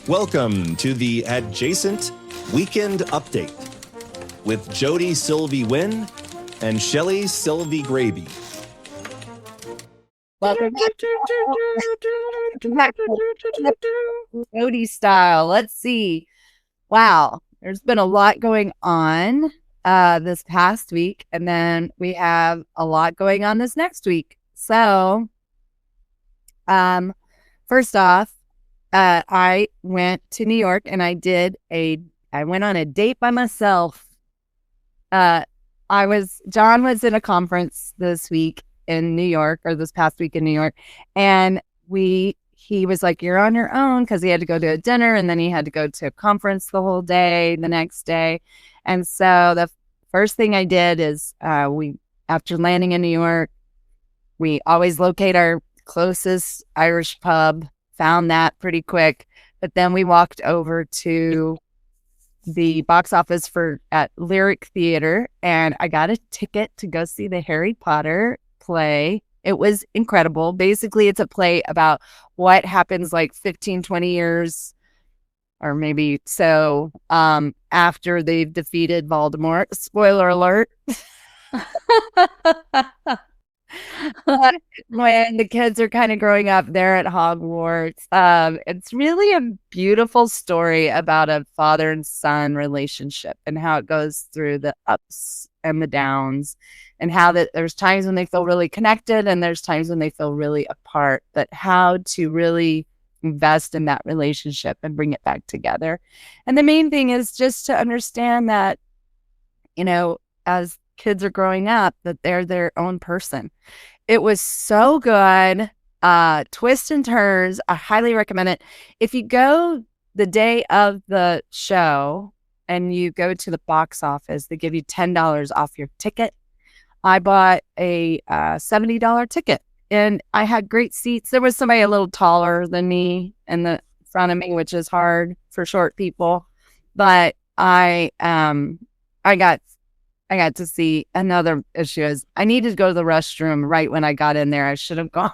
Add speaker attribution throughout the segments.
Speaker 1: Welcome to the Adjacent Weekend Update with Jody Sylvie Wynn and Shelley Sylvie Graby.
Speaker 2: Welcome back to Jody style. Let's see. Wow, there's been a lot going on this past week, and then we have a lot going on this next week. So, first off, I went to New York and I went on a date by myself. John was in a conference this week in New York, or this past week in New York, and he was like, "You're on your own," because he had to go to a dinner and then he had to go to a conference the whole day the next day. And so the first thing I did is after landing in New York, we always locate our closest Irish pub. Found that pretty quick, but then we walked over to the box office at Lyric Theater, and I got a ticket to go see the Harry Potter play. It was incredible. Basically, it's a play about what happens like 15, 20 years, or maybe so, after they've defeated Voldemort. Spoiler alert. When the kids are kind of growing up, they're at Hogwarts. It's really a beautiful story about a father and son relationship and how it goes through the ups and the downs, and how that there's times when they feel really connected and there's times when they feel really apart, but how to really invest in that relationship and bring it back together. And the main thing is just to understand that, as kids are growing up, that they're their own person. It was so good. Twists and turns. I highly recommend it. If you go the day of the show and you go to the box office, they give you $10 off your ticket. I bought a $70 ticket and I had great seats. There was somebody a little taller than me in the front of me, which is hard for short people. But I got to see. Another issue is I needed to go to the restroom right when I got in there. I should have gone.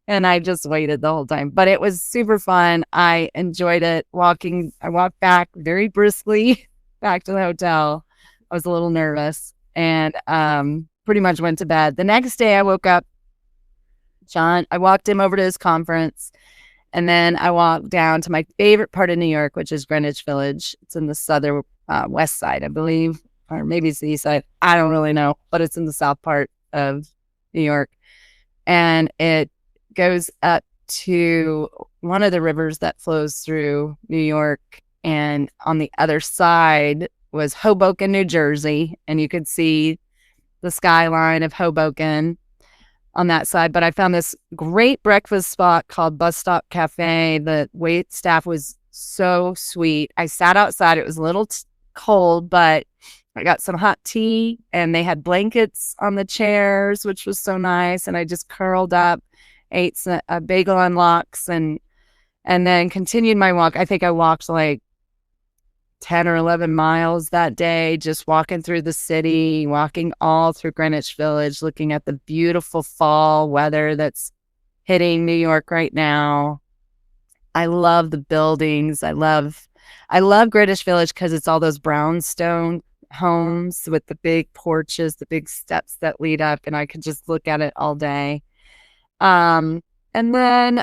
Speaker 2: And I just waited the whole time. But it was super fun. I enjoyed it. I walked back very briskly back to the hotel. I was a little nervous and pretty much went to bed. The next day I woke up. I walked him over to his conference. And then I walked down to my favorite part of New York, which is Greenwich Village. It's in the southern west side, I believe. Or maybe it's the east side. I don't really know, but it's in the south part of New York. And it goes up to one of the rivers that flows through New York. And on the other side was Hoboken, New Jersey. And you could see the skyline of Hoboken on that side. But I found this great breakfast spot called Bus Stop Cafe. The wait staff was so sweet. I sat outside. It was a little cold, but I got some hot tea and they had blankets on the chairs, which was so nice. And I just curled up, ate a bagel and lox, and then continued my walk. I think I walked like 10 or 11 miles that day, just walking through the city, walking all through Greenwich Village, looking at the beautiful fall weather that's hitting New York right now. I love the buildings. I love Greenwich Village because it's all those brownstone homes with the big porches, the big steps that lead up, and I could just look at it all day. And then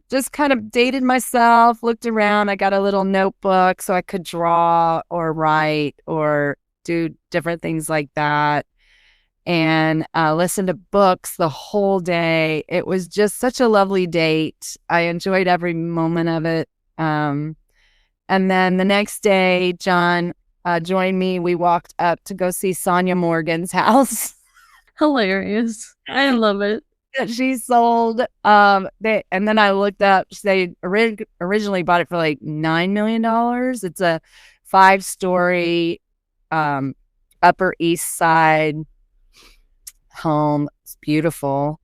Speaker 2: just kind of dated myself, looked around. I got a little notebook so I could draw or write or do different things like that, and listen to books the whole day. It was just such a lovely date. I enjoyed every moment of it. And then the next day, John joined me. We walked up to go see Sonia Morgan's house.
Speaker 3: Hilarious. I love it.
Speaker 2: She sold. And then I looked up. They originally bought it for like $9 million. It's a 5-story Upper East Side home. It's beautiful,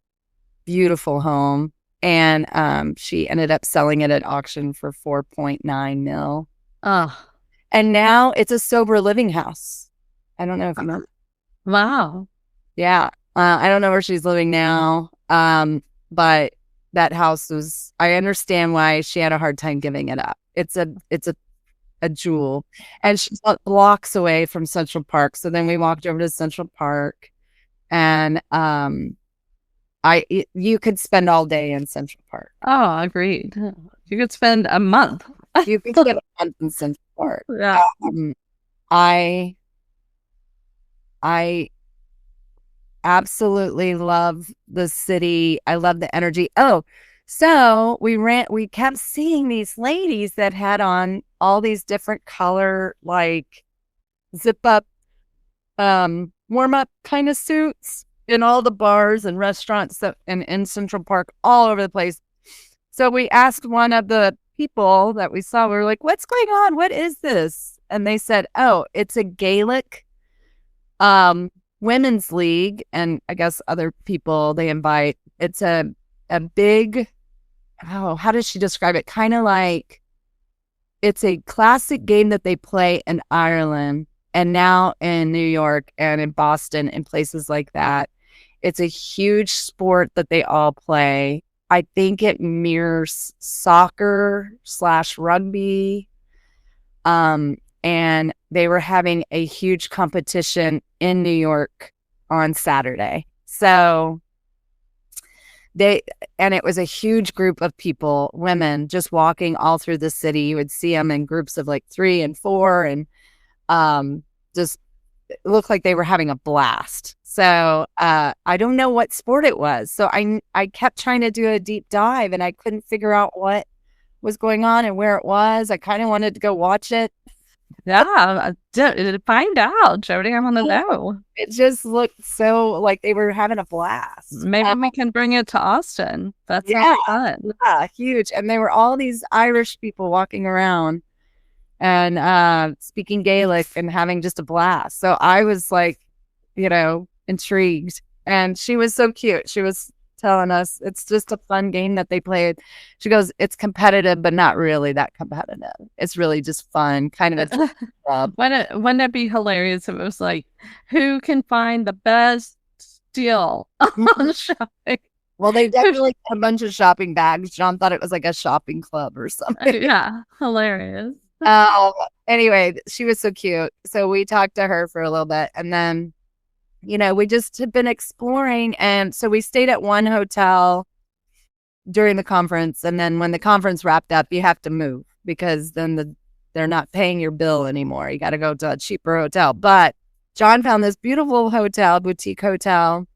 Speaker 2: beautiful home. And she ended up selling it at auction for $4.9 million.
Speaker 3: Oh,
Speaker 2: And now it's a sober living house. I don't know if you know.
Speaker 3: wow.
Speaker 2: Yeah. I don't know where she's living now. But that house was, I understand why she had a hard time giving it up. It's a jewel. And she's blocks away from Central Park. So then we walked over to Central Park, and you could spend all day in Central Park.
Speaker 3: Oh, agreed. You could spend a month.
Speaker 2: You could spend a month in Central Park.
Speaker 3: Yeah.
Speaker 2: I absolutely love the city. I love the energy. Oh, so we kept seeing these ladies that had on all these different color, like zip up, warm up kind of suits in all the bars and restaurants and in Central Park, all over the place. So we asked one of the people that we saw, we were like, what's going on? What is this? And they said, oh, it's a Gaelic women's league. And I guess other people they invite. It's a big, how does she describe it? Kind of like, it's a classic game that they play in Ireland and now in New York and in Boston and places like that. It's a huge sport that they all play. I think it mirrors soccer/rugby. And they were having a huge competition in New York on Saturday. So it was a huge group of people, women, just walking all through the city. You would see them in groups of like 3 and 4, and just it looked like they were having a blast. So I don't know what sport it was. So I kept trying to do a deep dive, and I couldn't figure out what was going on and where it was. I kind of wanted to go watch it.
Speaker 3: Yeah, find out, Jody. I want to know.
Speaker 2: It just looked so like they were having a blast.
Speaker 3: Maybe we can bring it to Austin. That sounds fun.
Speaker 2: Yeah, huge. And there were all these Irish people walking around and speaking Gaelic and having just a blast. So I was like, intrigued. And she was so cute. She was telling us it's just a fun game that they played. She goes, it's competitive, but not really that competitive. It's really just fun, kind of a club.
Speaker 3: Wouldn't it be hilarious if it was like, who can find the best deal on shopping?
Speaker 2: Well, they definitely had a bunch of shopping bags. John thought it was like a shopping club or something.
Speaker 3: Yeah, hilarious.
Speaker 2: Anyway, she was so cute. So we talked to her for a little bit, and then we just had been exploring. And so we stayed at one hotel during the conference. And then when the conference wrapped up, you have to move because then they're not paying your bill anymore. You got to go to a cheaper hotel. But John found this beautiful hotel, boutique hotel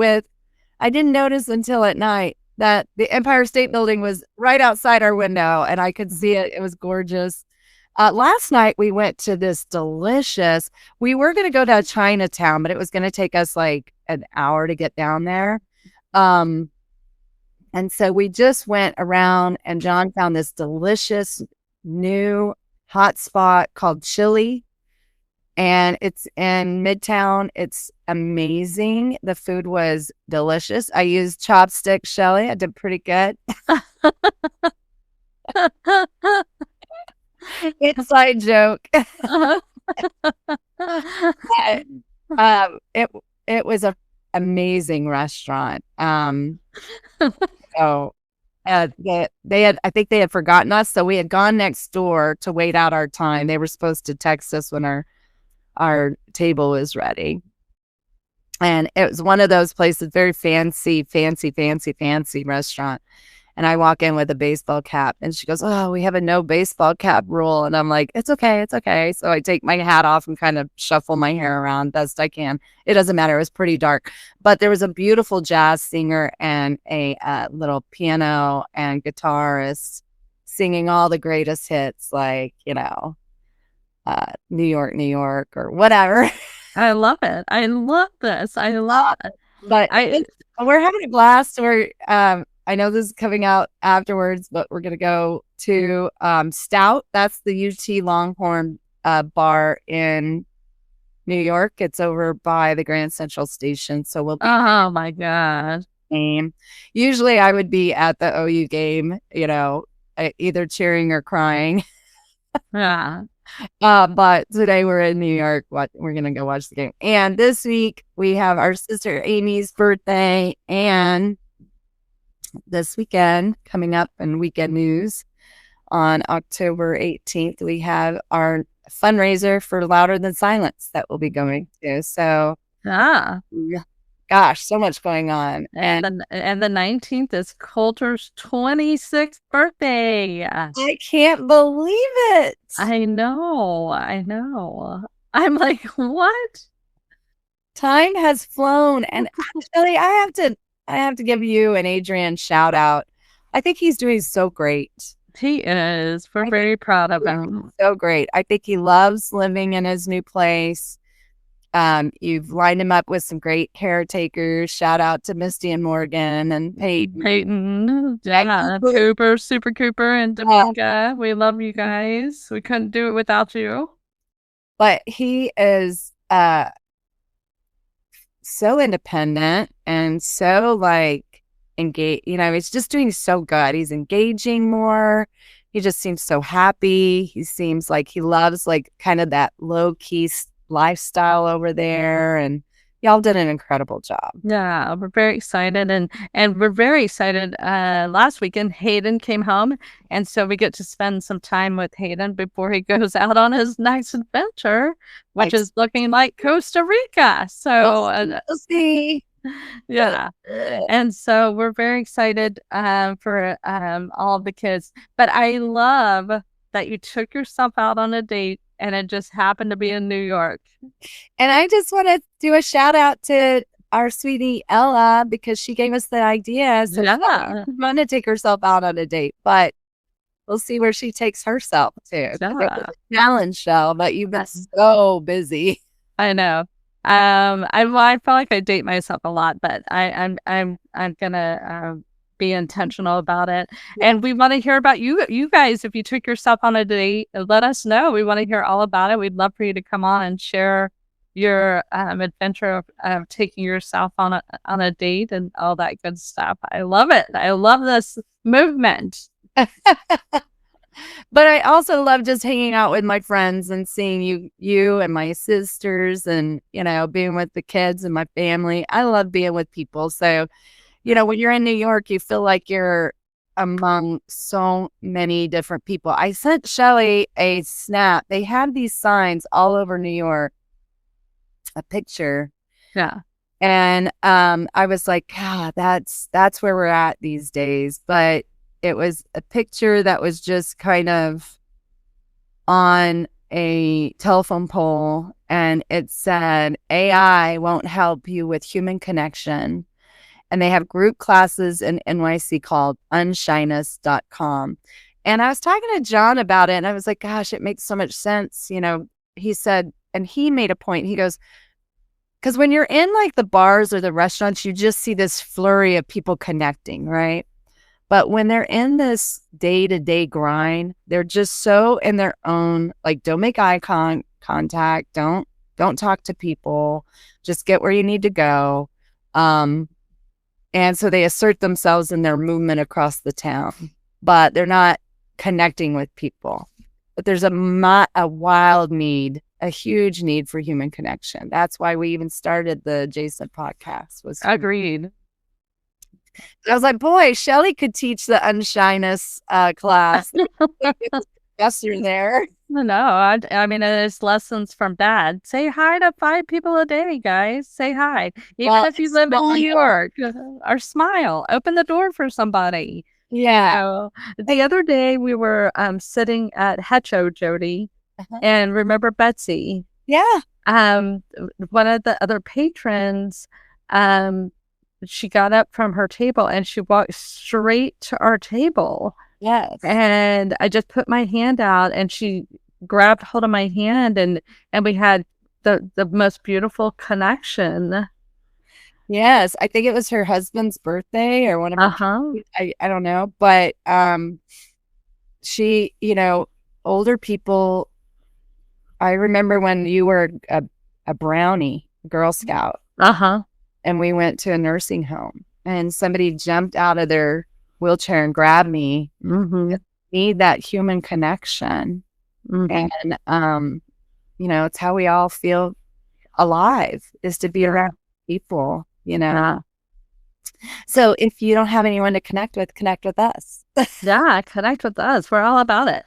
Speaker 2: I didn't notice until at night that the Empire State Building was right outside our window, and I could see it. It was gorgeous. Last night we went to this delicious, we were going to go to Chinatown, but it was going to take us like an hour to get down there. And so we just went around, and John found this delicious new hot spot called Chili. And it's in Midtown. It's amazing. The food was delicious. I used chopsticks, Shelly. I did pretty good. Inside joke. It was an amazing restaurant. So they had, I think they had forgotten us, so we had gone next door to wait out our time. They were supposed to text us when our table was ready. And it was one of those places, very fancy restaurant. And I walk in with a baseball cap, and she goes, oh, we have a no baseball cap rule. And I'm like, it's okay. So I take my hat off and kind of shuffle my hair around best I can. It doesn't matter. It was pretty dark. But there was a beautiful jazz singer and a little piano and guitarist singing all the greatest hits, like, New York, New York, or whatever.
Speaker 3: I love it. I love this. I love it.
Speaker 2: But we're having a blast. I know this is coming out afterwards, but we're going to go to Stout. That's the UT Longhorn bar in New York. It's over by the Grand Central Station. So we'll be.
Speaker 3: Oh, my God.
Speaker 2: Game. Usually I would be at the OU game, either cheering or crying.
Speaker 3: Yeah.
Speaker 2: But today we're in New York. We're going to go watch the game. And this week we have our sister Amy's birthday, and this weekend coming up in Weekend News on October 18th, we have our fundraiser for Louder Than Silence that we'll be going to. So, yeah, gosh, so much going on.
Speaker 3: And the 19th is Coulter's 26th birthday.
Speaker 2: I can't believe it.
Speaker 3: I know. I'm like, what?
Speaker 2: Time has flown. And actually, I have to give you and Adrian shout out. I think he's doing so great.
Speaker 3: He is. We're very proud of him.
Speaker 2: So great. I think he loves living in his new place. You've lined him up with some great caretakers. Shout out to Misty and Morgan and Peyton.
Speaker 3: Yeah, Cooper, Super Cooper, and Dominga. We love you guys. We couldn't do it without you.
Speaker 2: But he is so independent and so like engaged. He's just doing so good. He's engaging more. He just seems so happy. He seems like he loves like kind of that low key lifestyle over there, and y'all did an incredible job.
Speaker 3: Yeah, we're very excited, and we're very excited. Last weekend Hayden came home, and so we get to spend some time with Hayden before he goes out on his next adventure, which is looking like Costa Rica. So
Speaker 2: we'll see.
Speaker 3: Yeah, and so we're very excited for all of the kids. But I love that you took yourself out on a date and it just happened to be in New York.
Speaker 2: And I just want to do a shout out to our sweetie Ella because she gave us the idea. So she's going to take herself out on a date, but we'll see where she takes herself to. Challenge show, but you've been so busy.
Speaker 3: I know. I feel like I date myself a lot, but I'm gonna be intentional about it. And we want to hear about you guys. If you took yourself on a date, let us know. We want to hear all about it. We'd love for you to come on and share your adventure of taking yourself on a date and all that good stuff. I love it. I love this movement.
Speaker 2: But I also love just hanging out with my friends and seeing you and my sisters and, being with the kids and my family. I love being with people. So, when you're in New York, you feel like you're among so many different people. I sent Shelly a snap. They have these signs all over New York, a picture.
Speaker 3: Yeah.
Speaker 2: And I was like, that's where we're at these days. But it was a picture that was just kind of on a telephone pole, and it said, AI won't help you with human connection. And they have group classes in NYC called unshyness.com. And I was talking to John about it, and I was like, gosh, it makes so much sense. He said, and he made a point. He goes, because when you're in like the bars or the restaurants, you just see this flurry of people connecting, right? But when they're in this day-to-day grind, they're just so in their own, like, don't make eye contact. Don't talk to people. Just get where you need to go. And so they assert themselves in their movement across the town, but they're not connecting with people. But there's a wild need, a huge need for human connection. That's why we even started the Jason podcast.
Speaker 3: Agreed.
Speaker 2: I was like, boy, Shelly could teach the unshyness class. Professor there.
Speaker 3: No, I mean, it's lessons from Dad. Say hi to 5 people a day, guys. Say hi. Even if you live in New York, or smile. Open the door for somebody.
Speaker 2: Yeah.
Speaker 3: So, the other day, we were sitting at Hecho, Jody, and remember Betsy?
Speaker 2: Yeah.
Speaker 3: One of the other patrons, she got up from her table and she walked straight to our table.
Speaker 2: Yes.
Speaker 3: And I just put my hand out and she grabbed hold of my hand and we had the most beautiful connection.
Speaker 2: Yes. I think it was her husband's birthday or one of I don't know. But she, older people, I remember when you were a brownie, Girl Scout. And we went to a nursing home and somebody jumped out of their wheelchair and grabbed me. Need that human connection. And, it's how we all feel alive, is to be around people, So if you don't have anyone to connect with us.
Speaker 3: Yeah, connect with us. We're all about it.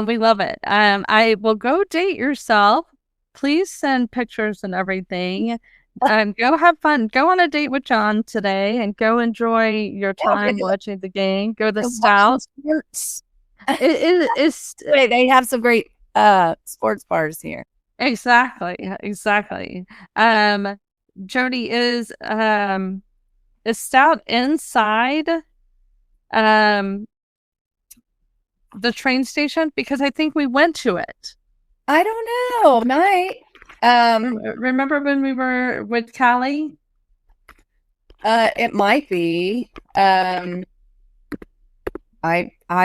Speaker 3: We love it. I will go date yourself. Please send pictures and everything. Go have fun. Go on a date with John today and go enjoy your time watching the game. Go to the Stout.
Speaker 2: Sports.
Speaker 3: It's
Speaker 2: Wait, they have some great sports bars here.
Speaker 3: exactly. Jody is Stout inside the train station, because I think we went to it.
Speaker 2: I don't know. Might.
Speaker 3: Remember when we were with Callie?
Speaker 2: It might be. I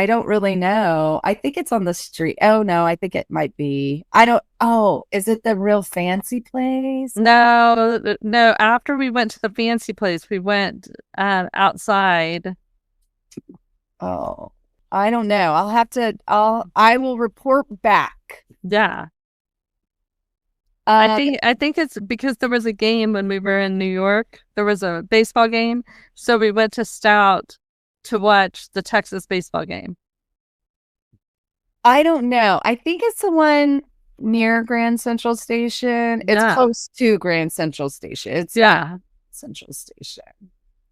Speaker 2: don't really know. I think it's on the street. Oh no, I think it might be. I don't. Oh, is it the real fancy place?
Speaker 3: No. After we went to the fancy place, we went outside.
Speaker 2: Oh, I don't know. I will report back.
Speaker 3: Yeah. I think it's because there was a game when we were in New York. There was a baseball game, so we went to Stout to watch the Texas baseball game.
Speaker 2: I don't know. I think it's the one near Grand Central Station. It's close to Grand Central Station. It's Central Station.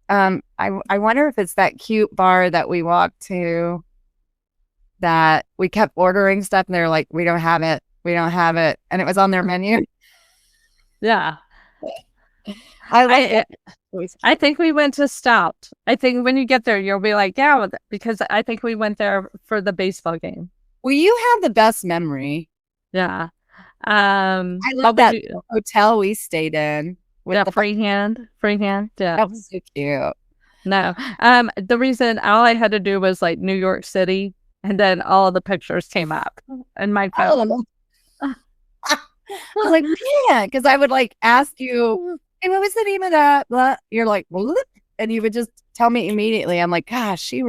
Speaker 2: I wonder if it's that cute bar that we walked to that we kept ordering stuff and they're like, we don't have it. And it was on their menu.
Speaker 3: Yeah. I think we went to Stout. I think when you get there, you'll be like, yeah, because I think we went there for the baseball game.
Speaker 2: Well, you have the best memory.
Speaker 3: Yeah.
Speaker 2: I love that hotel we stayed in.
Speaker 3: With the free hand. Yeah.
Speaker 2: That was so cute.
Speaker 3: No. The reason all I had to do was like New York City, and then all the pictures came up in my phone.
Speaker 2: I was like, man, because I would like ask you, hey, what was the name of that? Blah. You're like, what? And you would just tell me immediately. I'm like, gosh, she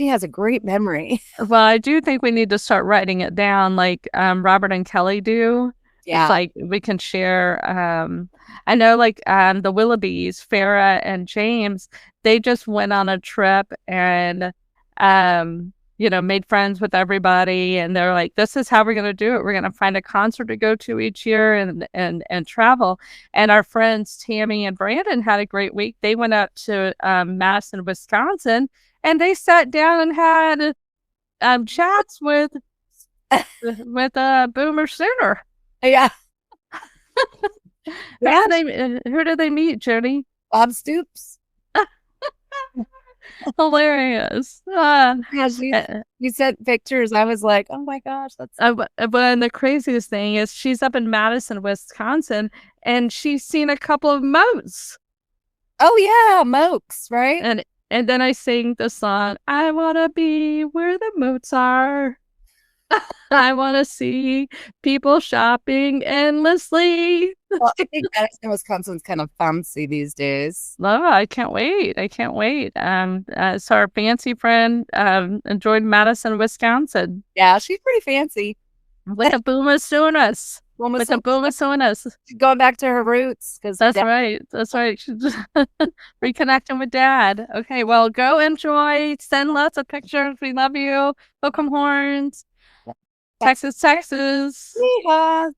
Speaker 2: has a great memory.
Speaker 3: Well, I do think we need to start writing it down like Robert and Kelly do. Yeah. It's like we can share. I know like the Willoughbys, Farrah and James, they just went on a trip and made friends with everybody, and they're like, this is how we're going to do it. We're going to find a concert to go to each year and travel. And our friends Tammy and Brandon had a great week. They went out to Madison, Wisconsin, and they sat down and had chats with Boomer Sooner.
Speaker 2: Yeah.
Speaker 3: Who did they meet, Jody?
Speaker 2: Bob Stoops.
Speaker 3: Hilarious.
Speaker 2: You sent pictures. I was like, oh my gosh, that's.
Speaker 3: But the craziest thing is she's up in Madison, Wisconsin, and she's seen a couple of moats.
Speaker 2: Oh yeah, moats, right?
Speaker 3: And then I sing the song, I wanna be where the moats are. I want to see people shopping endlessly.
Speaker 2: Well, I think Madison, Wisconsin's kind of fancy these days.
Speaker 3: Oh, I can't wait. So our fancy friend enjoyed Madison, Wisconsin.
Speaker 2: Yeah, she's pretty fancy.
Speaker 3: Like a boomer suing us. With a boomer suing us.
Speaker 2: Going back to her roots.
Speaker 3: That's right. She's just reconnecting with Dad. Okay, well, go enjoy. Send lots of pictures. We love you. Hook 'em horns. Texas.
Speaker 2: Yeehaw.